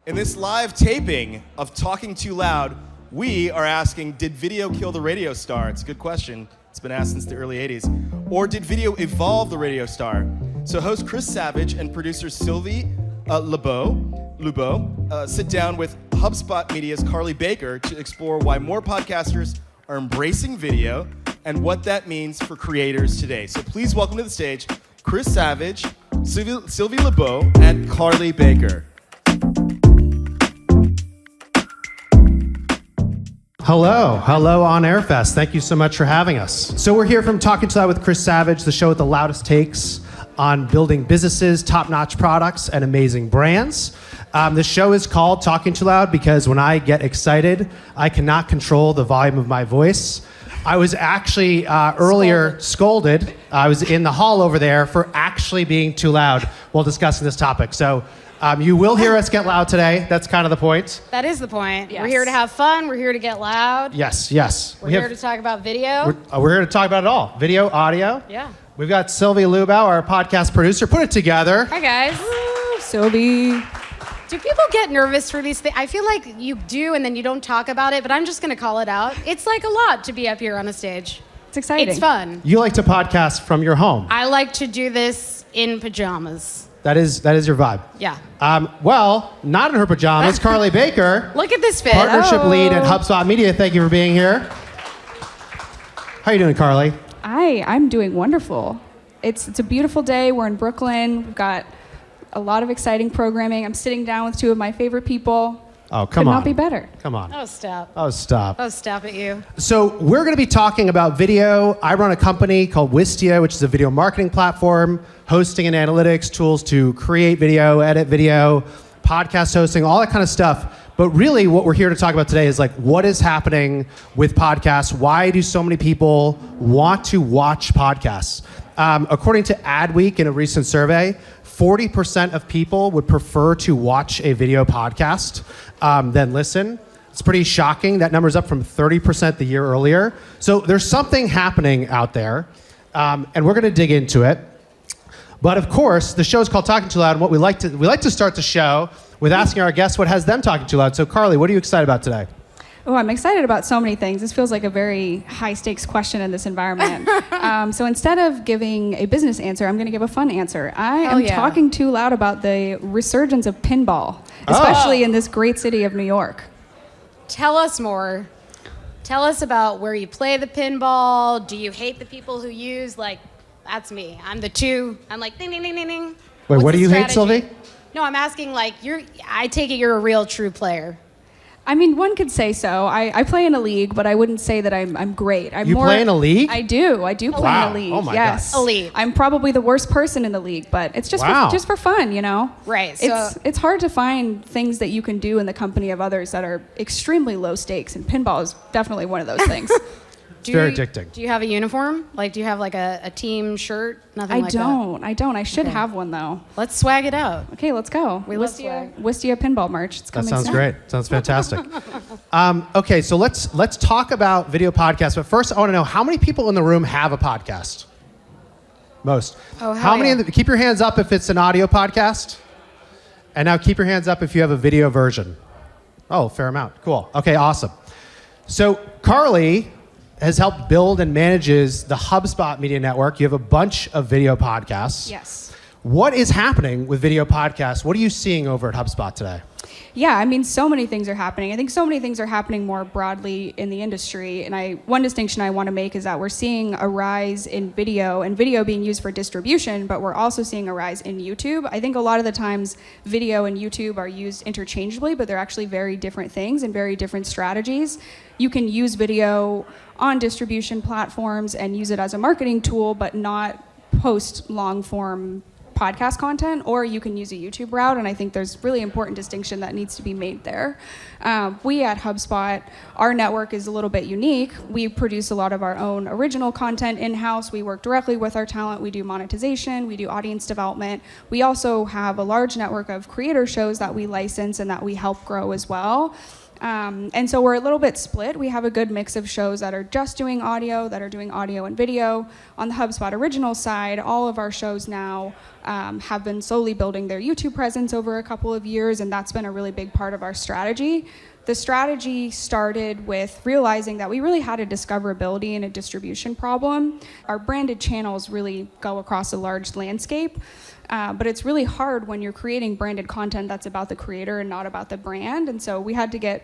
In this live taping of Talking Too Loud, we are asking, did video kill the radio star? It's a good question. It's been asked since the early 80s. Or did video evolve the radio star? So host Chris Savage and producer Sylvie Lubo sit down with HubSpot Media's Carly Baker to explore why more podcasters are embracing video and what that means for creators today. So please welcome to the stage Chris Savage, Sylvie Lubo, and Carly Baker. Hello on Airfest. Thank you so much for having us. So we're here from Talking Too Loud with Chris Savage, the show with the loudest takes on building businesses, top-notch products, and amazing brands. The show is called Talking Too Loud because when I get excited, I cannot control the volume of my voice. I was actually earlier scolded. I was in the hall over there for actually being too loud while discussing this topic. So you will hear us get loud today. That's kind of the point. That is the point. Yes. We're here to have fun. We're here to get loud. Yes. We're here to talk about video. We're here to talk about it all. Video, audio. Yeah. We've got Sylvie Lubo, our podcast producer. Put it together. Hi, guys. Sylvie. Do people get nervous for these things? I feel like you do, and then you don't talk about it, but I'm just going to call it out. It's like a lot to be up here on a stage. It's exciting. It's fun. You like to podcast from your home. I like to do this in pajamas. That is your vibe. Yeah. Well, not in her pajamas. Carly Baker, Look at this fit. partnership lead at HubSpot Media. Thank you for being here. How you doing, Carly? I'm doing wonderful. It's a beautiful day. We're in Brooklyn. We've got a lot of exciting programming. I'm sitting down with two of my favorite people. Oh, come on. Could not be better. Come on. Oh, stop. Oh, stop. Oh, stop at you. So we're going to be talking about video. I run a company called Wistia, which is a video marketing platform, hosting and analytics, tools to create video, edit video, podcast hosting, all that kind of stuff. But really what we're here to talk about today is like, what is happening with podcasts? Why do so many people want to watch podcasts? According to Adweek in a recent survey, 40% of people would prefer to watch a video podcast than listen. It's pretty shocking. That number's up from 30% the year earlier. So there's something happening out there, and we're going to dig into it. But of course, the show is called Talking Too Loud, and what we like to start the show with asking our guests what has them talking too loud. So Carly, what are you excited about today? Oh, I'm excited about so many things. This feels like a very high-stakes question in this environment. So instead of giving a business answer, I'm going to give a fun answer. I am talking too loud about the resurgence of pinball, especially in this great city of New York. Tell us more. Tell us about where you play the pinball. Do you hate the people who use, like, that's me. I'm the two. I'm like, ding, ding, ding, ding, ding. Wait, what do you hate, Sylvie? No, I'm asking, like, I take it you're a real true player. I mean, one could say so. I play in a league, but I wouldn't say that I'm great. You play in a league? I do play in a league. Oh my yes. God. Elite. I'm probably the worst person in the league, but it's just just for fun, you know? Right. So It's hard to find things that you can do in the company of others that are extremely low stakes, and pinball is definitely one of those things. It's very addicting. Do you have a uniform? Like, do you have like a team shirt? Nothing like that? I don't. I should have one though. Let's swag it out. Okay, let's go. We love swag. Wistia pinball merch. It's That coming sounds soon. great. Sounds fantastic. Okay, so let's talk about video podcasts. But first, I want to know how many people in the room have a podcast. Most. Oh, how many? Keep your hands up if it's an audio podcast. And now keep your hands up if you have a video version. Oh, fair amount. Cool. Okay, awesome. So Carly has helped build and manages the HubSpot Media Network. You have a bunch of video podcasts. Yes. What is happening with video podcasts? What are you seeing over at HubSpot today? Yeah, I mean, so many things are happening. I think so many things are happening more broadly in the industry. And one distinction I want to make is that we're seeing a rise in video, and video being used for distribution, but we're also seeing a rise in YouTube. I think a lot of the times video and YouTube are used interchangeably, but they're actually very different things and very different strategies. You can use video on distribution platforms and use it as a marketing tool, but not post long-form podcast content, or you can use a YouTube route, and I think there's really important distinction that needs to be made there. We at HubSpot, our network is a little bit unique. We produce a lot of our own original content in-house. We work directly with our talent. We do monetization. We do audience development. We also have a large network of creator shows that we license and that we help grow as well. And so we're a little bit split. We have a good mix of shows that are just doing audio, that are doing audio and video. On the HubSpot Original side, all of our shows now have been slowly building their YouTube presence over a couple of years, and that's been a really big part of our strategy. The strategy started with realizing that we really had a discoverability and a distribution problem. Our branded channels really go across a large landscape, but it's really hard when you're creating branded content that's about the creator and not about the brand. And so we had to get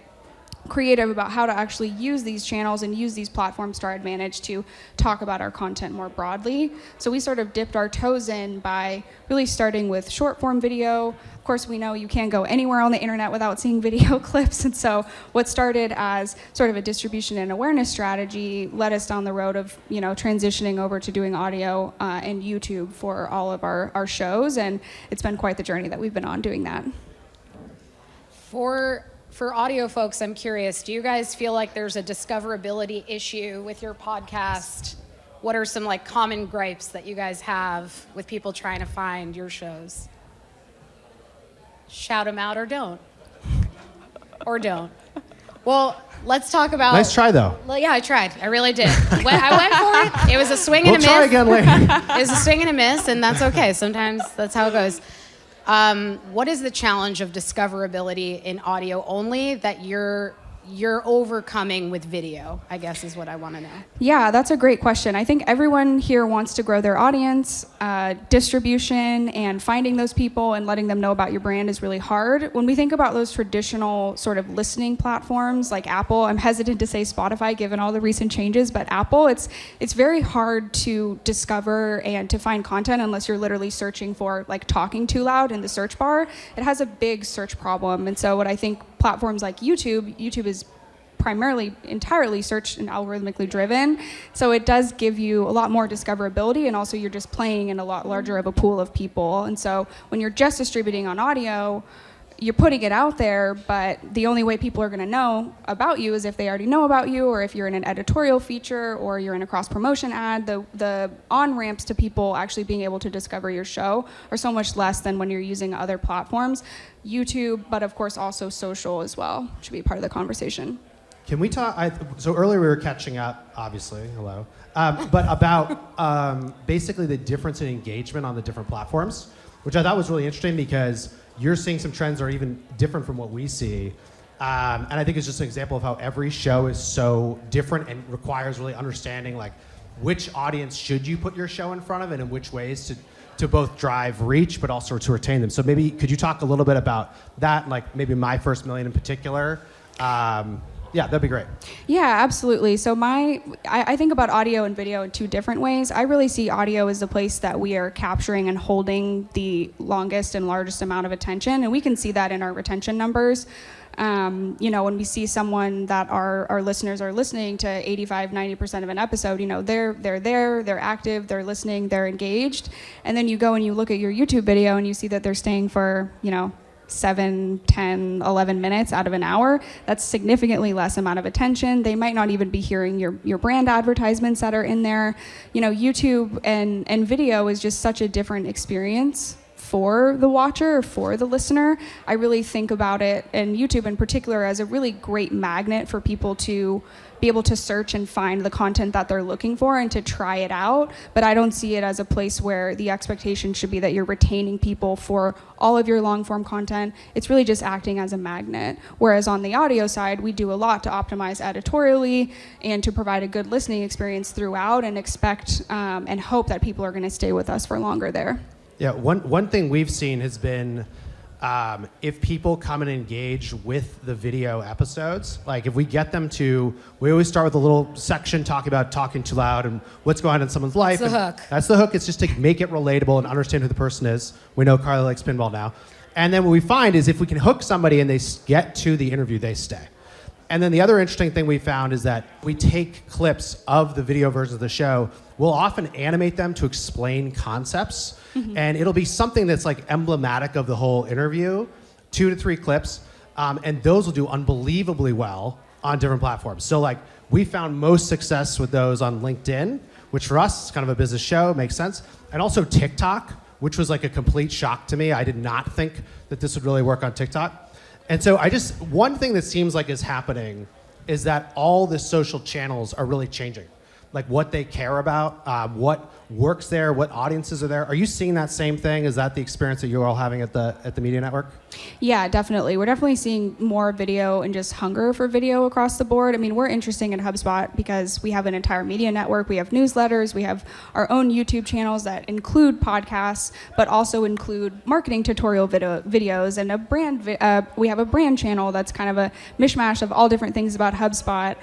creative about how to actually use these channels and use these platforms to our advantage to talk about our content more broadly. So we sort of dipped our toes in by really starting with short form video. Of course, we know you can't go anywhere on the internet without seeing video clips. And so what started as sort of a distribution and awareness strategy led us down the road of, transitioning over to doing audio and YouTube for all of our shows. And it's been quite the journey that we've been on doing that. For audio folks, I'm curious, do you guys feel like there's a discoverability issue with your podcast? What are some common gripes that you guys have with people trying to find your shows? Shout them out or don't. Or don't. Well, let's talk about... Nice try, though. Well, yeah, I tried. I really did. I went for it. It was a swing and a miss. We'll try again later. It was a swing and a miss, and that's okay. Sometimes that's how it goes. What is the challenge of discoverability in audio only that you're overcoming with video, I guess is what I want to know. Yeah, that's a great question. I think everyone here wants to grow their audience. Distribution and finding those people and letting them know about your brand is really hard. When we think about those traditional sort of listening platforms like Apple, I'm hesitant to say Spotify given all the recent changes, but Apple, it's very hard to discover and to find content unless you're literally searching for talking too loud in the search bar. It has a big search problem. And so what I think platforms like YouTube is entirely search and algorithmically driven. So it does give you a lot more discoverability, and also you're just playing in a lot larger of a pool of people. And so when you're just distributing on audio, you're putting it out there, but the only way people are going to know about you is if they already know about you, or if you're in an editorial feature, or you're in a cross-promotion ad. The on-ramps to people actually being able to discover your show are so much less than when you're using other platforms. YouTube, but of course also social as well, should be part of the conversation. Can we talk? So earlier we were catching up, obviously, hello, but about basically the difference in engagement on the different platforms, which I thought was really interesting because you're seeing some trends that are even different from what we see. And I think it's just an example of how every show is so different and requires really understanding which audience should you put your show in front of and in which ways to both drive reach but also to retain them. So maybe could you talk a little bit about that, maybe My First Million in particular? Yeah, that'd be great. Yeah, absolutely. So I think about audio and video in two different ways. I really see audio as the place that we are capturing and holding the longest and largest amount of attention, and we can see that in our retention numbers. When we see someone that our listeners are listening to 85-90% of an episode, they're there, they're active, they're listening, they're engaged. And then you go and you look at your YouTube video and you see that they're staying for, 7, 10, 11 minutes out of an hour. That's significantly less amount of attention. They might not even be hearing your brand advertisements that are in there. YouTube and video is just such a different experience for the watcher, for the listener. I really think about it, and YouTube in particular, as a really great magnet for people to be able to search and find the content that they're looking for and to try it out. But I don't see it as a place where the expectation should be that you're retaining people for all of your long form content. It's really just acting as a magnet. Whereas on the audio side, we do a lot to optimize editorially and to provide a good listening experience throughout, and expect and hope that people are going to stay with us for longer there. Yeah, one thing we've seen has been if people come and engage with the video episodes, if we get them we always start with a little section talking about talking too loud and what's going on in someone's life. That's the hook. That's the hook. It's just to make it relatable and understand who the person is. We know Carly likes pinball now. And then what we find is if we can hook somebody and they get to the interview, they stay. And then the other interesting thing we found is that we take clips of the video versions of the show. We'll often animate them to explain concepts. Mm-hmm. And it'll be something that's emblematic of the whole interview, 2 to 3 clips. And those will do unbelievably well on different platforms. So we found most success with those on LinkedIn, which for us is kind of a business show, makes sense. And also TikTok, which was a complete shock to me. I did not think that this would really work on TikTok. And so one thing that seems like is happening is that all the social channels are really changing. Like what they care about, what works there, what audiences are there. Are you seeing that same thing? Is that the experience that you're all having at the Media Network? Yeah, definitely. We're definitely seeing more video and just hunger for video across the board. I mean, we're interesting at HubSpot because we have an entire media network. We have newsletters. We have our own YouTube channels that include podcasts, but also include marketing tutorial videos and a brand. We have a brand channel that's kind of a mishmash of all different things about HubSpot.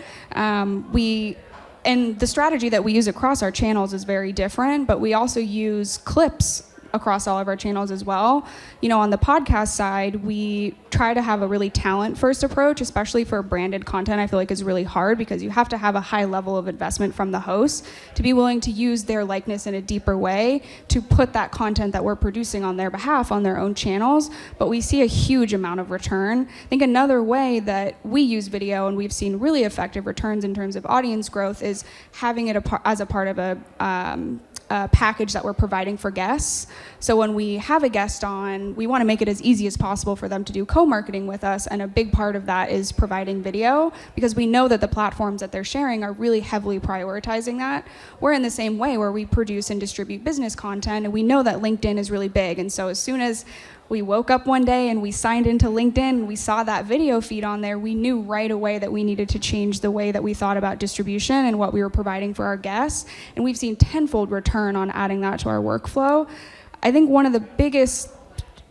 And the strategy that we use across our channels is very different, but we also use clips across all of our channels as well. You know, on the podcast side, we try to have a really talent-first approach, especially for branded content. I feel like is really hard because you have to have a high level of investment from the hosts to be willing to use their likeness in a deeper way to put that content that we're producing on their behalf on their own channels. But we see a huge amount of return. I think another way that we use video and we've seen really effective returns in terms of audience growth is having it as a part of a package that we're providing for guests. So when we have a guest on, we want to make it as easy as possible for them to do co-marketing with us, and a big part of that is providing video because we know that the platforms that they're sharing are really heavily prioritizing that. We're in the same way where we produce and distribute business content, and we know that LinkedIn is really big, and so as soon as we woke up one day and we signed into LinkedIn and we saw that video feed on there, we knew right away that we needed to change the way that we thought about distribution and what we were providing for our guests. And we've seen tenfold return on adding that to our workflow. I think one of the biggest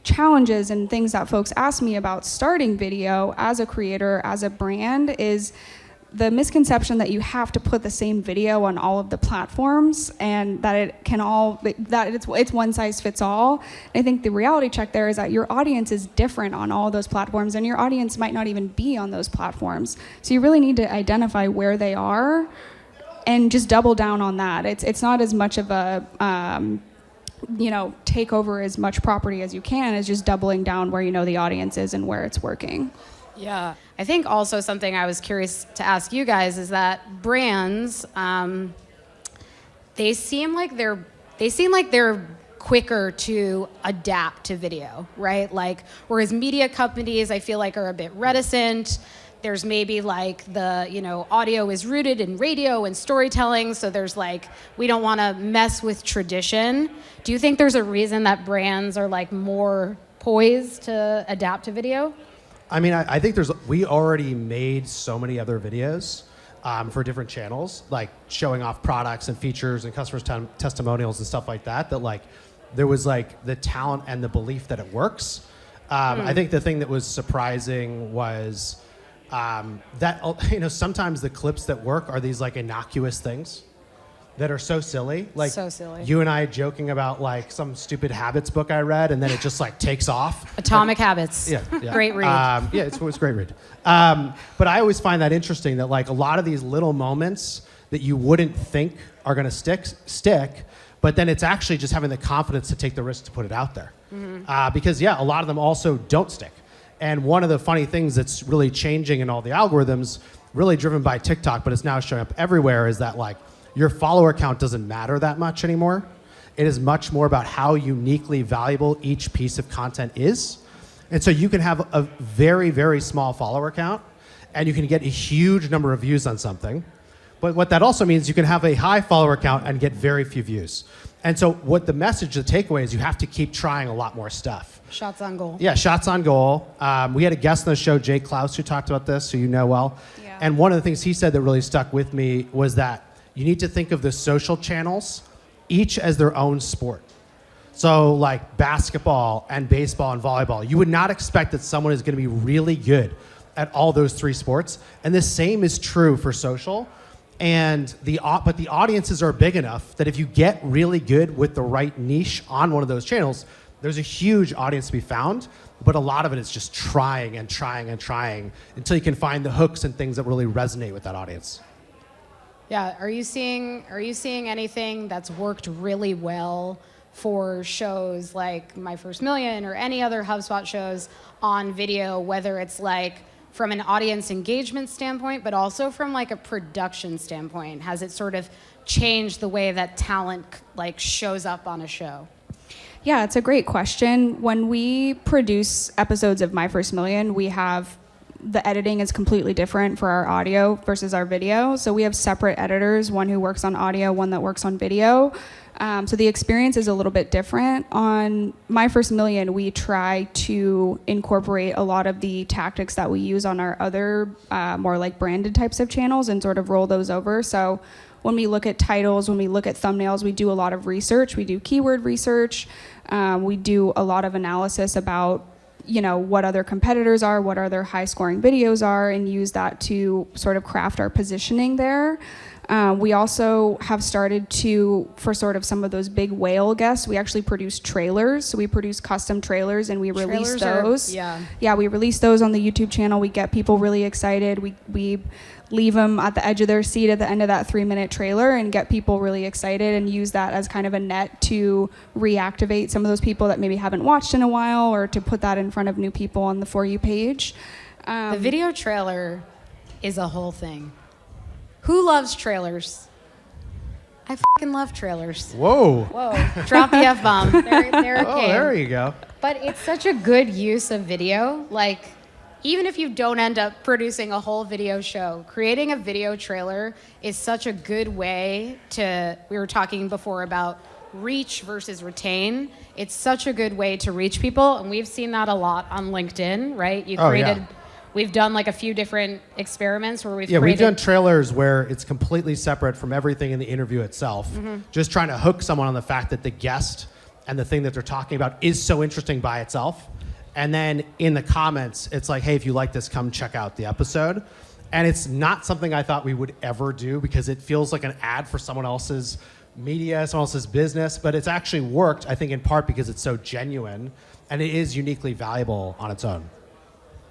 challenges and things that folks ask me about starting video as a creator, as a brand, is the misconception that you have to put the same video on all of the platforms and that it's one size fits all. And I think the reality check there is that your audience is different on all of those platforms, and your audience might not even be on those platforms. So you really need to identify where they are and just double down on that. It's not as much of a take over as much property as you can, as just doubling down where you know the audience is and where it's working. Yeah, I think also something I was curious to ask you guys is that brands, they seem like they're quicker to adapt to video, right? Like, whereas media companies, I feel like, are a bit reticent. There's maybe like audio is rooted in radio and storytelling, so there's like, we don't want to mess with tradition. Do you think there's a reason that brands are like more poised to adapt to video? I mean, I think we already made so many other videos for different channels, like showing off products and features and customers' testimonials and stuff like that, that like there was like the talent and the belief that it works. I think the thing that was surprising was that sometimes the clips that work are these like innocuous things that are so silly. Like, so silly. You and I joking about like some stupid habits book I read, and then it just like takes off. Atomic Habits. Yeah. Great read. Yeah, it's a great read. But I always find that interesting that like a lot of these little moments that you wouldn't think are going to stick, but then it's actually just having the confidence to take the risk to put it out there. Mm-hmm. Because a lot of them also don't stick. And one of the funny things that's really changing in all the algorithms, really driven by TikTok, but it's now showing up everywhere, is that like your follower count doesn't matter that much anymore. It is much more about how uniquely valuable each piece of content is. And so you can have a very, very small follower count, and you can get a huge number of views on something. But what that also means, you can have a high follower count and get very few views. And so what the message, the takeaway is, you have to keep trying a lot more stuff. Shots on goal. Yeah, shots on goal. We had a guest on the show, Jay Klaus, who talked about this, who you know well. Yeah. And one of the things he said that really stuck with me was that you need to think of the social channels each as their own sport. So like basketball and baseball and volleyball, you would not expect that someone is going to be really good at all those three sports. And the same is true for social. But the audiences are big enough that if you get really good with the right niche on one of those channels, there's a huge audience to be found. But a lot of it is just trying and trying and trying until you can find the hooks and things that really resonate with that audience. Yeah, are you seeing anything that's worked really well for shows like My First Million or any other HubSpot shows on video, whether it's like from an audience engagement standpoint, but also from like a production standpoint? Has it sort of changed the way that talent like shows up on a show? Yeah, it's a great question. When we produce episodes of My First Million, the editing is completely different for our audio versus our video. So we have separate editors, one who works on audio, one that works on video. So the experience is a little bit different. On My First Million, we try to incorporate a lot of the tactics that we use on our other more like branded types of channels and sort of roll those over. So when we look at titles, when we look at thumbnails, we do a lot of research. We do keyword research. We do a lot of analysis about what other competitors are, what other high scoring videos are, and use that to sort of craft our positioning there. We also have started to, for sort of some of those big whale guests, we actually produce trailers. So we produce custom trailers and we release those. Yeah, we release those on the YouTube channel. We get people really excited. We leave them at the edge of their seat at the end of that 3-minute trailer and get people really excited and use that as kind of a net to reactivate some of those people that maybe haven't watched in a while, or to put that in front of new people on the For You page. The video trailer is a whole thing. Who loves trailers? I fucking love trailers. Whoa. Drop the F-bomb. There it Oh, came. there you go. But it's such a good use of video. Like, even if you don't end up producing a whole video show, creating a video trailer is such a good way to, we were talking before about reach versus retain. It's such a good way to reach people, and we've seen that a lot on LinkedIn, right? We've done like a few different experiments where we've done trailers where it's completely separate from everything in the interview itself. Just trying to hook someone on the fact that the guest and the thing that they're talking about is so interesting by itself. And then in the comments, it's like, hey, if you like this, come check out the episode. And it's not something I thought we would ever do because it feels like an ad for someone else's media, someone else's business, but it's actually worked, I think, in part because it's so genuine and it is uniquely valuable on its own.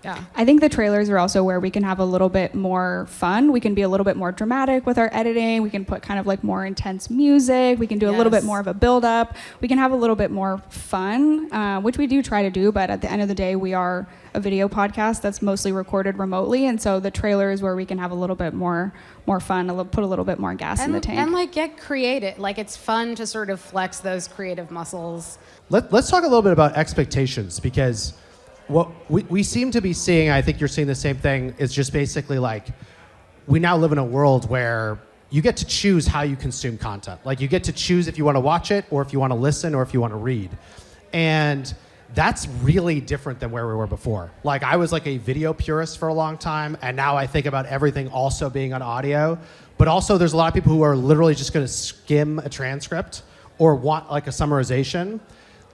Yeah. I think the trailers are also where we can have a little bit more fun. We can be a little bit more dramatic with our editing. We can put kind of like more intense music. We can do a little bit more of a build up. We can have a little bit more fun, which we do try to do. But at the end of the day, we are a video podcast that's mostly recorded remotely. And so the trailer is where we can have a little bit more fun, put a little bit more gas in the tank. And like get creative. Like it's fun to sort of flex those creative muscles. Let's talk a little bit about expectations, because what we seem to be seeing, I think you're seeing the same thing, is just basically like we now live in a world where you get to choose how you consume content. Like you get to choose if you want to watch it or if you want to listen or if you want to read. And that's really different than where we were before. Like I was like a video purist for a long time, and now I think about everything also being on audio. But also there's a lot of people who are literally just going to skim a transcript or want like a summarization.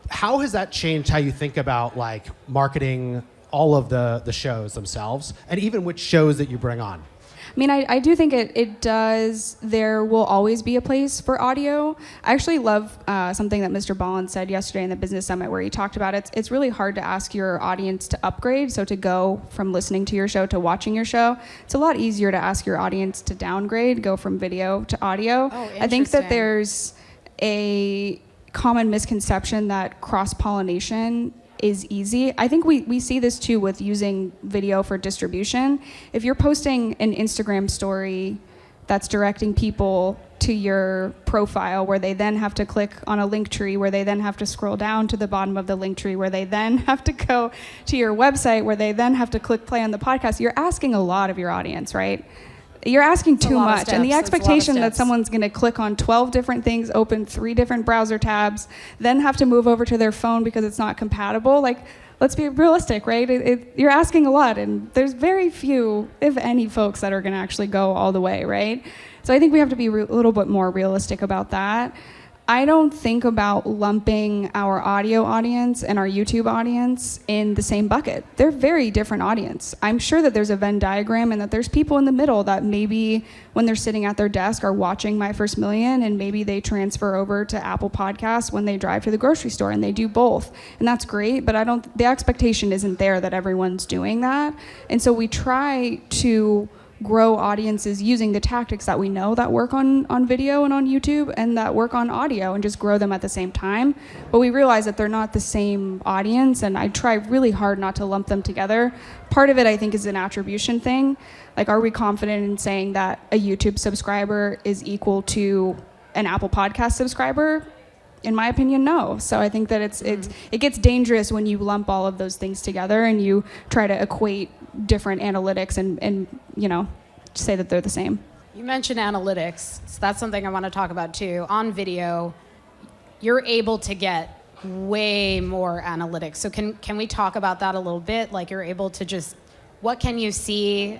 How has that changed how you think about like marketing all of the shows themselves, and even which shows that you bring on? I mean, I do think it does. There will always be a place for audio. I actually love something that Mr. Ballin said yesterday in the Business Summit, where he talked about it's really hard to ask your audience to upgrade. So to go from listening to your show to watching your show, it's a lot easier to ask your audience to downgrade, go from video to audio. Oh, I think that there's a common misconception that cross-pollination is easy. I think we see this too with using video for distribution. If you're posting an Instagram story that's directing people to your profile, where they then have to click on a link tree, where they then have to scroll down to the bottom of the link tree, where they then have to go to your website, where they then have to click play on the podcast, you're asking a lot of your audience, right? You're asking too much, and the expectation that someone's going to click on 12 different things, open 3 different browser tabs, then have to move over to their phone because it's not compatible. Like, let's be realistic, right? You're asking a lot, and there's very few, if any, folks that are going to actually go all the way, right? So I think we have to be a little bit more realistic about that. I don't think about lumping our audio audience and our YouTube audience in the same bucket. They're very different audience. I'm sure that there's a Venn diagram and that there's people in the middle that maybe when they're sitting at their desk are watching My First Million, and maybe they transfer over to Apple Podcasts when they drive to the grocery store, and they do both. And that's great, but the expectation isn't there that everyone's doing that. And so we try to grow audiences using the tactics that we know that work on video and on YouTube and that work on audio, and just grow them at the same time. But we realize that they're not the same audience, and I try really hard not to lump them together. Part of it, I think, is an attribution thing. Like, are we confident in saying that a YouTube subscriber is equal to an Apple Podcast subscriber? in my opinion, no. So I think that it gets dangerous when you lump all of those things together and you try to equate different analytics and say that they're the same. You mentioned analytics, so that's something I want to talk about too. On video, you're able to get way more analytics. So can we talk about that a little bit? Like, you're able to just, what can you see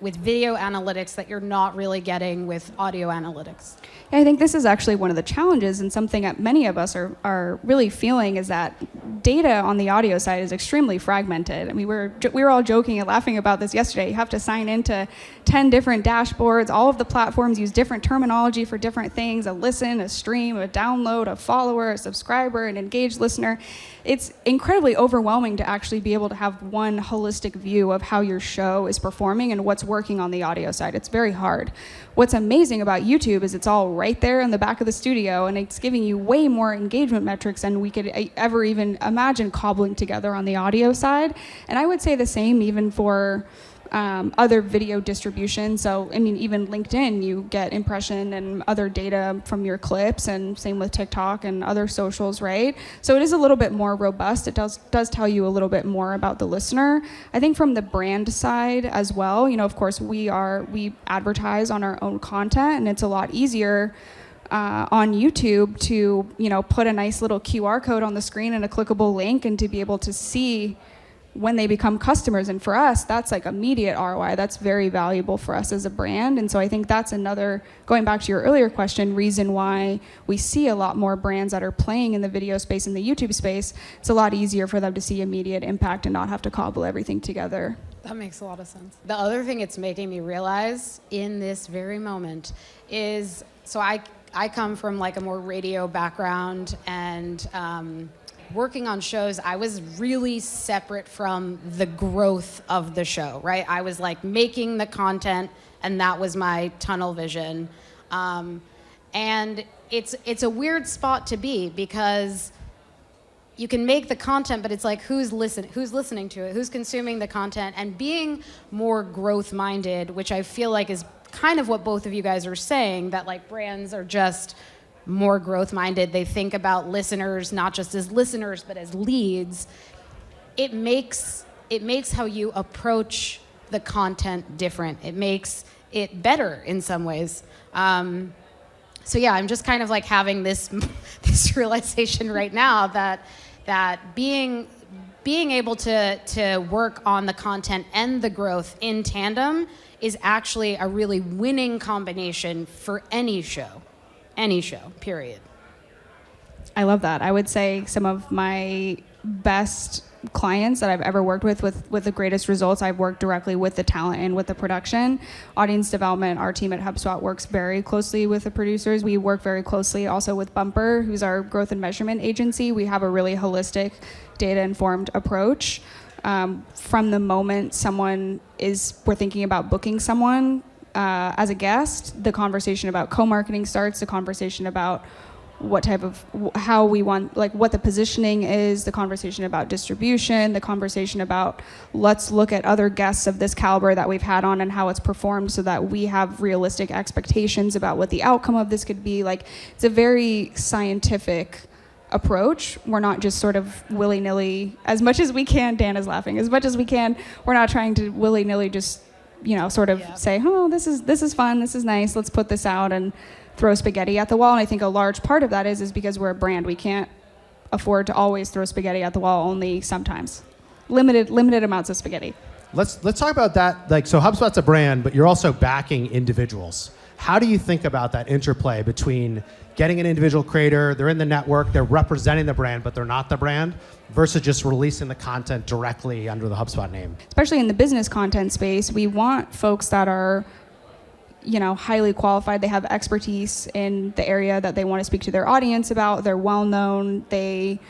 with video analytics that you're not really getting with audio analytics? Yeah, I think this is actually one of the challenges, and something that many of us are really feeling is that data on the audio side is extremely fragmented. I mean, we were all joking and laughing about this yesterday. You have to sign into 10 different dashboards. All of the platforms use different terminology for different things: a listen, a stream, a download, a follower, a subscriber, an engaged listener. It's incredibly overwhelming to actually be able to have one holistic view of how your show is performing and what's working on the audio side. It's very hard. What's amazing about YouTube is it's all right there in the back of the studio, and it's giving you way more engagement metrics than we could ever even imagine cobbling together on the audio side. And I would say the same even for other video distribution. So, I mean, even LinkedIn, you get impression and other data from your clips, and same with TikTok and other socials, right? So it is a little bit more robust. It does tell you a little bit more about the listener. I think from the brand side as well, of course, we advertise on our own content, and it's a lot easier on YouTube to, put a nice little QR code on the screen and a clickable link, and to be able to see when they become customers. And for us, that's like immediate ROI. That's very valuable for us as a brand. And so I think that's another, going back to your earlier question, reason why we see a lot more brands that are playing in the video space, in the YouTube space. It's a lot easier for them to see immediate impact and not have to cobble everything together. That makes a lot of sense. The other thing it's making me realize in this very moment is, so I come from like a more radio background, and working on shows, I was really separate from the growth of the show, right? I was like making the content, and that was my tunnel vision. And it's a weird spot to be, because you can make the content, but it's like, who's listening to it? Who's consuming the content? And being more growth-minded, which I feel like is kind of what both of you guys are saying, that like brands are just more growth-minded. They think about listeners not just as listeners, but as leads. It makes how you approach the content different. It makes it better in some ways. So yeah, I'm just kind of like having this realization right now that being able to work on the content and the growth in tandem is actually a really winning combination for any show, period. I love that. I would say some of my best clients that I've ever worked with the greatest results, I've worked directly with the talent and with the production. Audience development, our team at HubSpot works very closely with the producers. We work very closely also with Bumper, who's our growth and measurement agency. We have a really holistic, data-informed approach. From the moment we're thinking about booking someone as a guest, the conversation about co-marketing starts, the conversation about how we want, like what the positioning is, the conversation about distribution, the conversation about let's look at other guests of this caliber that we've had on and how it's performed, so that we have realistic expectations about what the outcome of this could be. Like, it's a very scientific approach. We're not just sort of willy-nilly, as much as we can, Dan is laughing, as much as we can, we're not trying to willy-nilly just, say, oh, this is fun, this is nice, let's put this out and throw spaghetti at the wall. And I think a large part of that is because we're a brand. We can't afford to always throw spaghetti at the wall, only sometimes. Limited amounts of spaghetti. Let's talk about that. Like, so HubSpot's a brand, but you're also backing individuals. How do you think about that interplay between getting an individual creator, they're in the network, they're representing the brand, but they're not the brand, versus just releasing the content directly under the HubSpot name? Especially in the business content space, we want folks that are highly qualified. They have expertise in the area that they want to speak to their audience about. They're well-known. They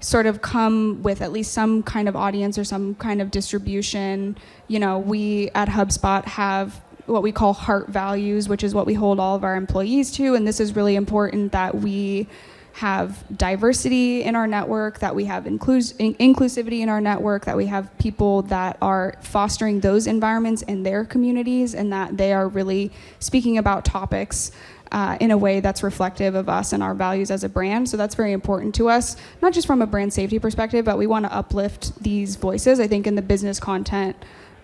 sort of come with at least some kind of audience or some kind of distribution. We at HubSpot have what we call heart values, which is what we hold all of our employees to. And this is really important, that we have diversity in our network, that we have inclusivity in our network, that we have people that are fostering those environments in their communities, and that they are really speaking about topics in a way that's reflective of us and our values as a brand. So that's very important to us, not just from a brand safety perspective, but we want to uplift these voices. I think in the business content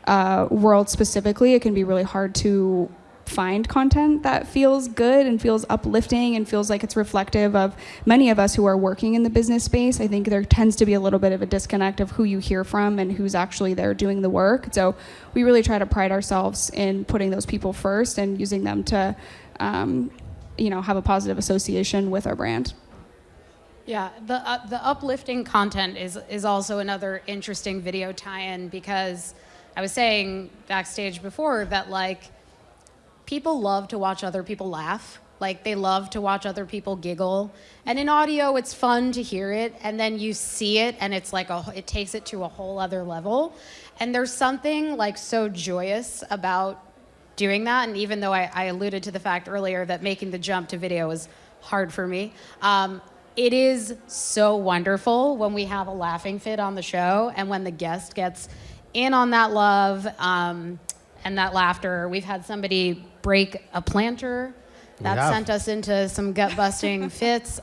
world specifically, it can be really hard to find content that feels good and feels uplifting and feels like it's reflective of many of us who are working in the business space. I think there tends to be a little bit of a disconnect of who you hear from and who's actually there doing the work. So we really try to pride ourselves in putting those people first and using them to have a positive association with our brand. Yeah, the uplifting content is also another interesting video tie-in, because I was saying backstage before that, like, people love to watch other people laugh. Like, they love to watch other people giggle. And in audio, it's fun to hear it, and then you see it, and it's like it takes it to a whole other level. And there's something like so joyous about doing that. And even though I alluded to the fact earlier that making the jump to video is hard for me, it is so wonderful when we have a laughing fit on the show and when the guest gets in on that love and that laughter. We've had somebody break a planter that sent us into some gut-busting fits.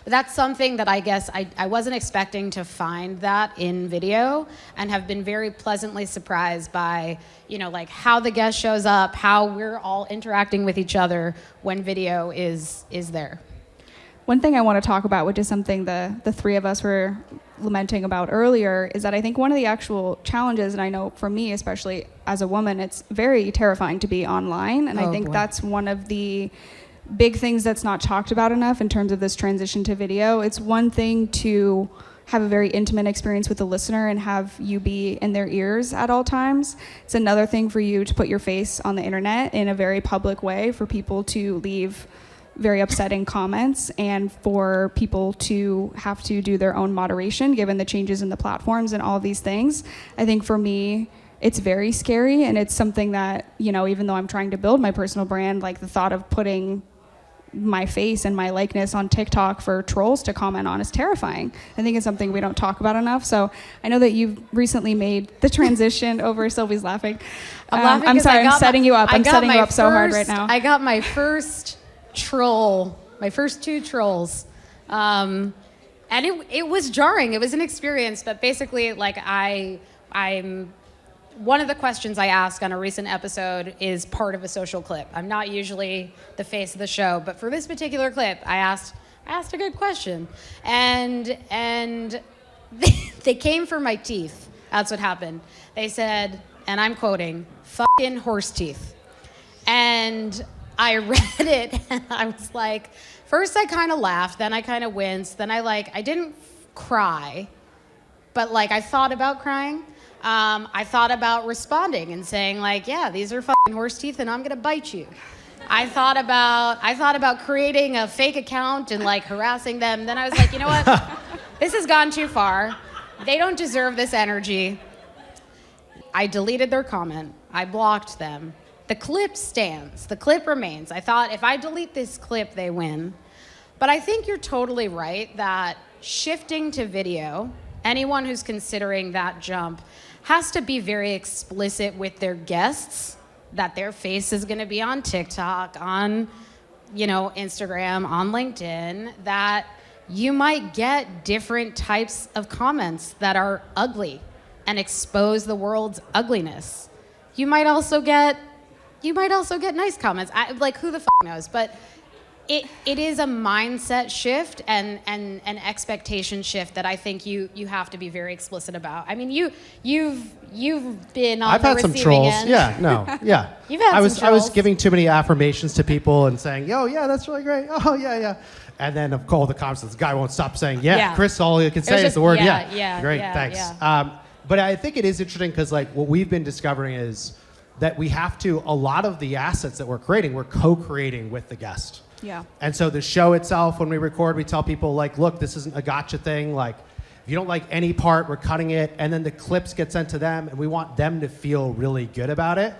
But that's something that I guess I wasn't expecting to find that in video, and have been very pleasantly surprised by, like how the guest shows up, how we're all interacting with each other when video is there. One thing I want to talk about, which is something the three of us were lamenting about earlier, is that I think one of the actual challenges, and I know for me, especially as a woman, it's very terrifying to be online. And I think that's one of the big things that's not talked about enough in terms of this transition to video. It's one thing to have a very intimate experience with the listener and have you be in their ears at all times. It's another thing for you to put your face on the internet in a very public way, for people to leave very upsetting comments, and for people to have to do their own moderation given the changes in the platforms and all of these things. I think for me, it's very scary, and it's something that, even though I'm trying to build my personal brand, like the thought of putting my face and my likeness on TikTok for trolls to comment on is terrifying. I think it's something we don't talk about enough. So I know that you've recently made the transition over. Sylvie's laughing. I'm laughing. I'm sorry, I'm setting you up. I'm setting you up so hard right now. I got my first troll, my first 2 trolls. And it was jarring. It was an experience, but basically, like, I'm one of the questions I ask on a recent episode is part of a social clip. I'm not usually the face of the show, but for this particular clip, I asked a good question, and they came for my teeth. That's what happened. They said, and I'm quoting, "fucking horse teeth," and I read it and I was like, first I kind of laughed, then I kind of winced, then I didn't cry, but like I thought about crying. I thought about responding and saying, like, yeah, these are fucking horse teeth and I'm gonna bite you. I thought about creating a fake account and like harassing them. Then I was like, you know what? This has gone too far. They don't deserve this energy. I deleted their comment. I blocked them. The clip stands. The clip remains. I thought if I delete this clip, they win. But I think you're totally right that shifting to video, anyone who's considering that jump has to be very explicit with their guests that their face is going to be on TikTok, on, Instagram, on LinkedIn, that you might get different types of comments that are ugly and expose the world's ugliness. You might also get nice comments. Who the f*** knows? But it is a mindset shift and an expectation shift that I think you have to be very explicit about. I mean, you've been on the receiving end. Yeah, no, yeah. You've had some trolls. I was giving too many affirmations to people and saying, "Oh yeah, that's really great. Oh yeah." And then of course the comments, this guy won't stop saying, "Yeah." Chris, all you can say is the word "yeah." Great, thanks. Yeah. But I think it is interesting because like what we've been discovering is that we have to, a lot of the assets that we're creating, we're co-creating with the guest. Yeah. And so the show itself, when we record, we tell people like, look, this isn't a gotcha thing. Like, if you don't like any part, we're cutting it. And then the clips get sent to them, and we want them to feel really good about it.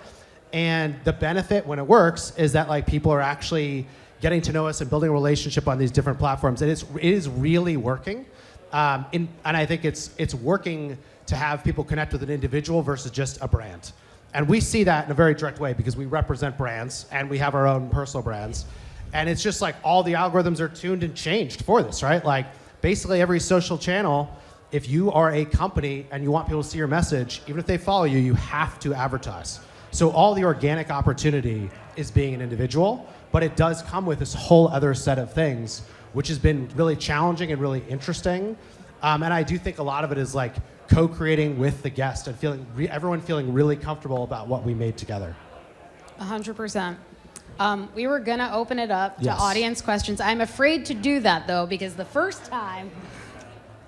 And the benefit when it works is that like people are actually getting to know us and building a relationship on these different platforms. It is really working. And I think it's working to have people connect with an individual versus just a brand. And we see that in a very direct way because we represent brands and we have our own personal brands. And it's just like all the algorithms are tuned and changed for this, right? Like basically every social channel, if you are a company and you want people to see your message, even if they follow you, you have to advertise. So all the organic opportunity is being an individual, but it does come with this whole other set of things, which has been really challenging and really interesting. And I do think a lot of it is like co-creating with the guest and everyone feeling really comfortable about what we made together. 100%. We were gonna open it up to Yes. audience questions. I'm afraid to do that though, because the first time,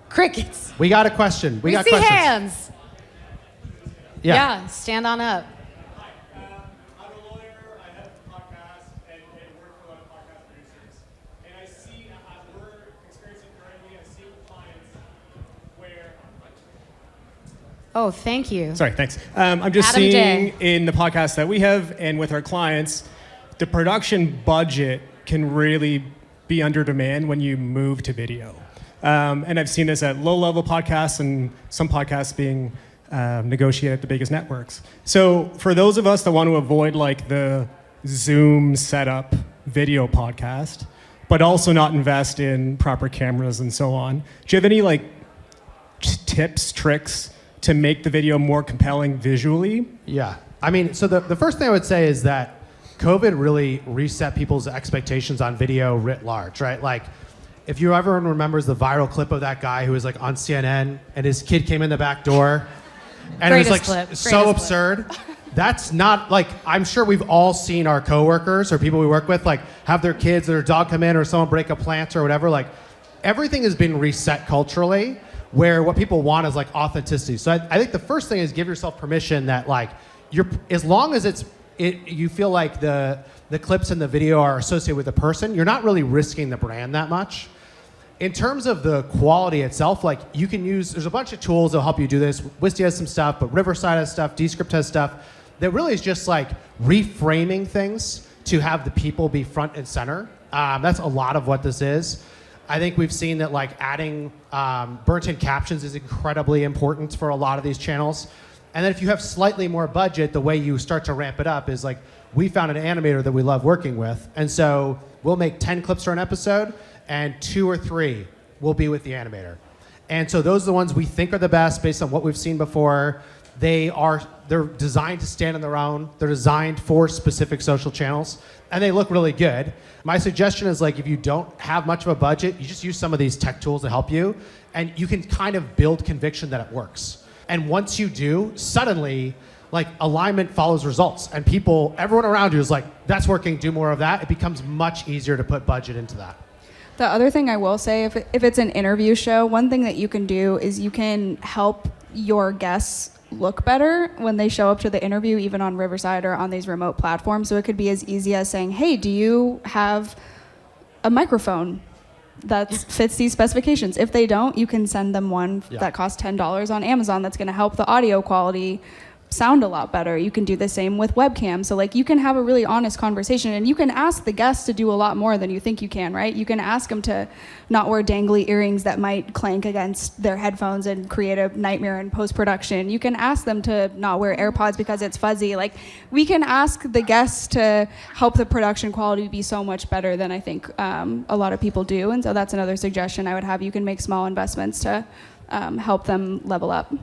crickets. We got a question. We got see questions. hands. Yeah, stand on up. I'm a lawyer. I have a podcast and work for a lot of podcast producers. And I see, as we're experiencing currently, I see with clients where. Oh, thank you. Sorry, thanks. I'm just Adam seeing Day. in the podcast that we have and with our clients, the production budget can really be under demand when you move to video. And I've seen this at low-level podcasts and some podcasts being negotiated at the biggest networks. So for those of us that want to avoid like the Zoom setup video podcast, but also not invest in proper cameras and so on, do you have any like tips, tricks to make the video more compelling visually? Yeah. I mean, so the first thing I would say is that COVID really reset people's expectations on video writ large, right? Like, if you everyone remembers the viral clip of that guy who was like on CNN and his kid came in the back door and it was like Greatest so clip. absurd. That's not like, I'm sure we've all seen our coworkers or people we work with like have their kids or their dog come in or someone break a plant or whatever. Like everything has been reset culturally where what people want is like authenticity. So I think the first thing is give yourself permission that like as long as you feel like the clips in the video are associated with the person, you're not really risking the brand that much. In terms of the quality itself, like you can there's a bunch of tools that'll help you do this. Wistia has some stuff, but Riverside has stuff, Descript has stuff that really is just like reframing things to have the people be front and center. That's a lot of what this is. I think we've seen that like adding burnt-in captions is incredibly important for a lot of these channels. And then if you have slightly more budget, the way you start to ramp it up is like, we found an animator that we love working with. And so we'll make 10 clips for an episode and 2 or 3 will be with the animator. And so those are the ones we think are the best based on what we've seen before. They're designed to stand on their own. They're designed for specific social channels and they look really good. My suggestion is like, if you don't have much of a budget, you just use some of these tech tools to help you and you can kind of build conviction that it works. And once you do, suddenly, like alignment follows results and everyone around you is like, that's working, do more of that. It becomes much easier to put budget into that. The other thing I will say, if it's an interview show, one thing that you can do is you can help your guests look better when they show up to the interview, even on Riverside or on these remote platforms. So it could be as easy as saying, hey, do you have a microphone that fits these specifications? If they don't, you can send them one that costs $10 on Amazon that's going to help the audio quality sound a lot better. You can do the same with webcam. So like you can have a really honest conversation and you can ask the guests to do a lot more than you think you can, right? You can ask them to not wear dangly earrings that might clank against their headphones and create a nightmare in post-production. You can ask them to not wear AirPods because it's fuzzy. Like we can ask the guests to help the production quality be so much better than I think a lot of people do. And so that's another suggestion I would have. You can make small investments to help them level up.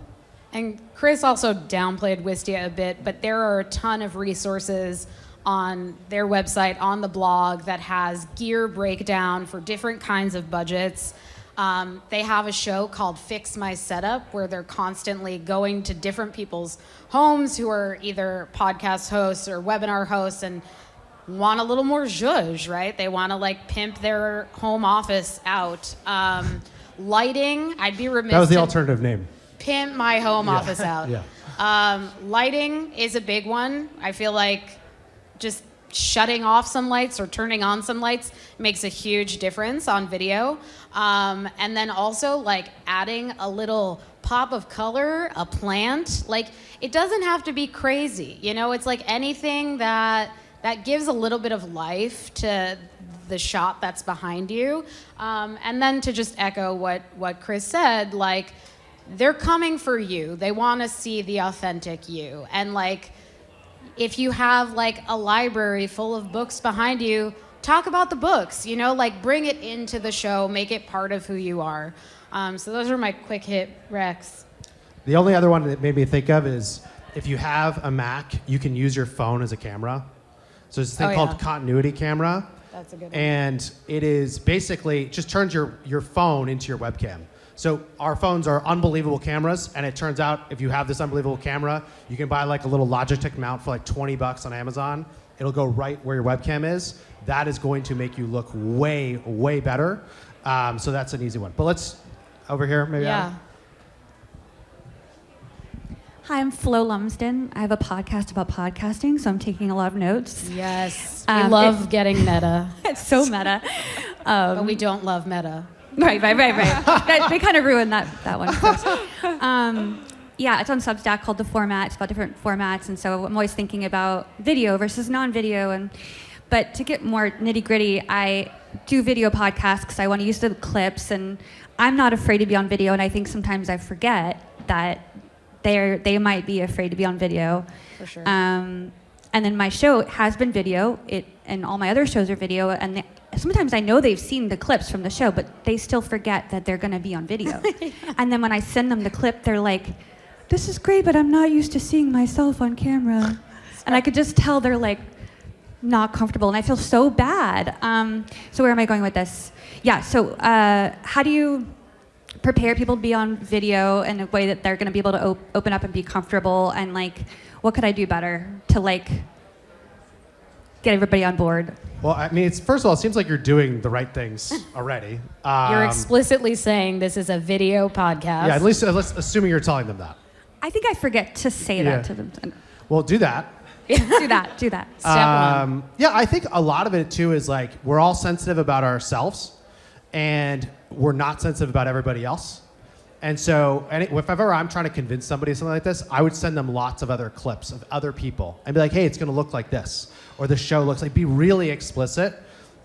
And Chris also downplayed Wistia a bit, but there are a ton of resources on their website, on the blog, that has gear breakdown for different kinds of budgets. They have a show called Fix My Setup, where they're constantly going to different people's homes who are either podcast hosts or webinar hosts and want a little more zhuzh, right? They want to like pimp their home office out. Lighting, I'd be remiss. That was the alternative name. Pimp my home office out. Yeah. Lighting is a big one. I feel like just shutting off some lights or turning on some lights makes a huge difference on video. And then also like adding a little pop of color, a plant. Like it doesn't have to be crazy. You know, it's like anything that gives a little bit of life to the shot that's behind you. And then to just echo what Chris said, like, they're coming for you. They want to see the authentic you. And like, If you have like a library full of books behind you, talk about the books, you know, like bring it into the show, make it part of who you are. So those are my quick hit recs. The only other one that made me think of is if you have a Mac, you can use your phone as a camera. So there's this thing called continuity camera. That's a good one. And it is basically just turns your phone into your webcam. So our phones are unbelievable cameras, and it turns out if you have this unbelievable camera, you can buy like a little Logitech mount for like $20 on Amazon. It'll go right where your webcam is. That is going to make you look way, way better. So that's an easy one. But let's, over here, maybe. Yeah. Hi, I'm Flo Lumsden. I have a podcast about podcasting, so I'm taking a lot of notes. Yes. We love getting meta. It's so meta. But we don't love meta. Right. They kind of ruined that one. Yeah, it's on Substack called The Format. It's about different formats, and so I'm always thinking about video versus non-video. But to get more nitty-gritty, I do video podcasts because I want to use the clips, and I'm not afraid to be on video, and I think sometimes I forget that they might be afraid to be on video. For sure. And then my show has been video, and all my other shows are video, and sometimes I know they've seen the clips from the show, but they still forget that they're going to be on video. Yeah. And then when I send them the clip, they're like, this is great, but I'm not used to seeing myself on camera. And I could just tell they're like not comfortable, and I feel so bad. So where am I going with this? Yeah, so how do you prepare people to be on video in a way that they're going to be able to open up and be comfortable, and like, what could I do better to like get everybody on board? Well, I mean, first of all, it seems like you're doing the right things already. You're explicitly saying this is a video podcast. Yeah, at least assuming you're telling them that. I think I forget to say that to them. Well, do that. do that. Step one. Yeah, I think a lot of it too is like we're all sensitive about ourselves, and we're not sensitive about everybody else. And so if ever I'm trying to convince somebody of something like this, I would send them lots of other clips of other people and be like, hey, it's going to look like this, or the show looks like, be really explicit,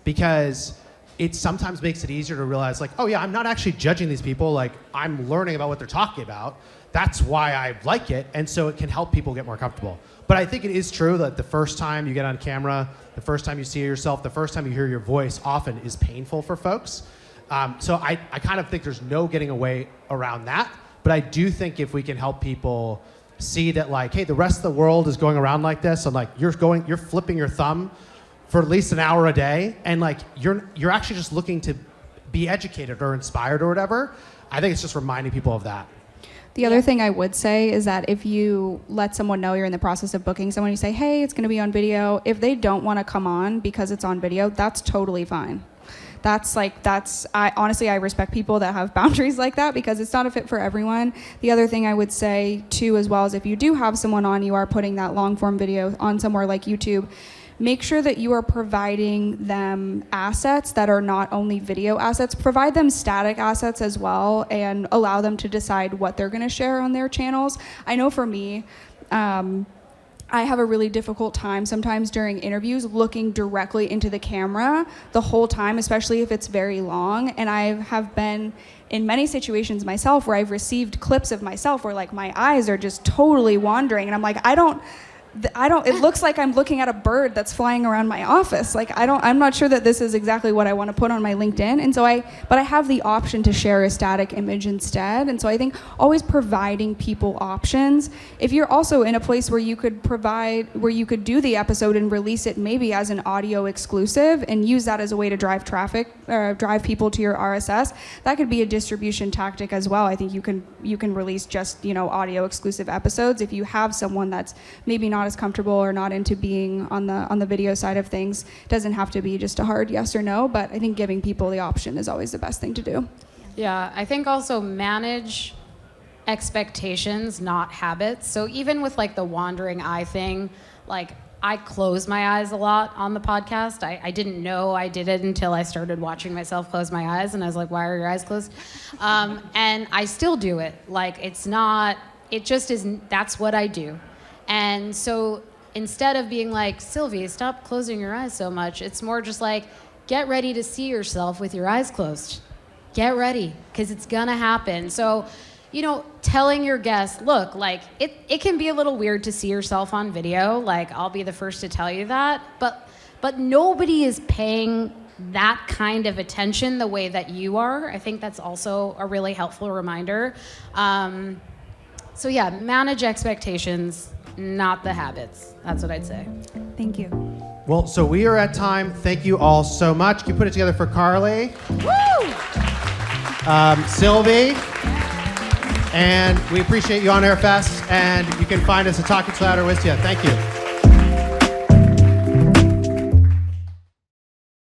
because it sometimes makes it easier to realize like, oh yeah, I'm not actually judging these people. Like, I'm learning about what they're talking about. That's why I like it. And so it can help people get more comfortable. But I think it is true that the first time you get on camera, the first time you see yourself, the first time you hear your voice often is painful for folks. So I kind of think there's no getting away around that. But I do think if we can help people see that like, hey, the rest of the world is going around like this, and like you're flipping your thumb for at least an hour a day, and like you're actually just looking to be educated or inspired or whatever. I think it's just reminding people of that. The other thing I would say is that if you let someone know you're in the process of booking someone, you say, hey, it's going to be on video. If they don't want to come on because it's on video, that's totally fine. I respect people that have boundaries like that, because it's not a fit for everyone. The other thing I would say too, as well, is if you do have someone on, you are putting that long form video on somewhere like YouTube, make sure that you are providing them assets that are not only video assets. Provide them static assets as well, and allow them to decide what they're going to share on their channels. I know for me, I have a really difficult time sometimes during interviews looking directly into the camera the whole time, especially if it's very long. And I have been in many situations myself where I've received clips of myself where like my eyes are just totally wandering, and I'm like, it looks like I'm looking at a bird that's flying around my office. Like, I'm not sure that this is exactly what I want to put on my LinkedIn. And so but I have the option to share a static image instead. And so I think always providing people options. If you're also in a place where you could do the episode and release it maybe as an audio exclusive and use that as a way to drive traffic, drive people to your RSS, that could be a distribution tactic as well. I think you can release just, audio exclusive episodes if you have someone that's maybe not as comfortable or not into being on the video side of things. Doesn't have to be just a hard yes or no, but I think giving people the option is always the best thing to do. Yeah, I think also manage expectations, not habits. So even with like the wandering eye thing, like I close my eyes a lot on the podcast. I didn't know I did it until I started watching myself close my eyes, and I was like, why are your eyes closed? And I still do it. Like it just isn't, that's what I do. And so instead of being like, Sylvie, stop closing your eyes so much, it's more just like, get ready to see yourself with your eyes closed. Get ready, because it's gonna happen. So telling your guests, look, like it can be a little weird to see yourself on video. Like, I'll be the first to tell you that. But nobody is paying that kind of attention the way that you are. I think that's also a really helpful reminder. So yeah, manage expectations, not the habits. That's what I'd say. Thank you. Well, so we are at time. Thank you all so much. Can you put it together for Carly? Woo! Sylvie. And we appreciate you on Air Fest. And you can find us at Talking Cloud or Wistia. Thank you.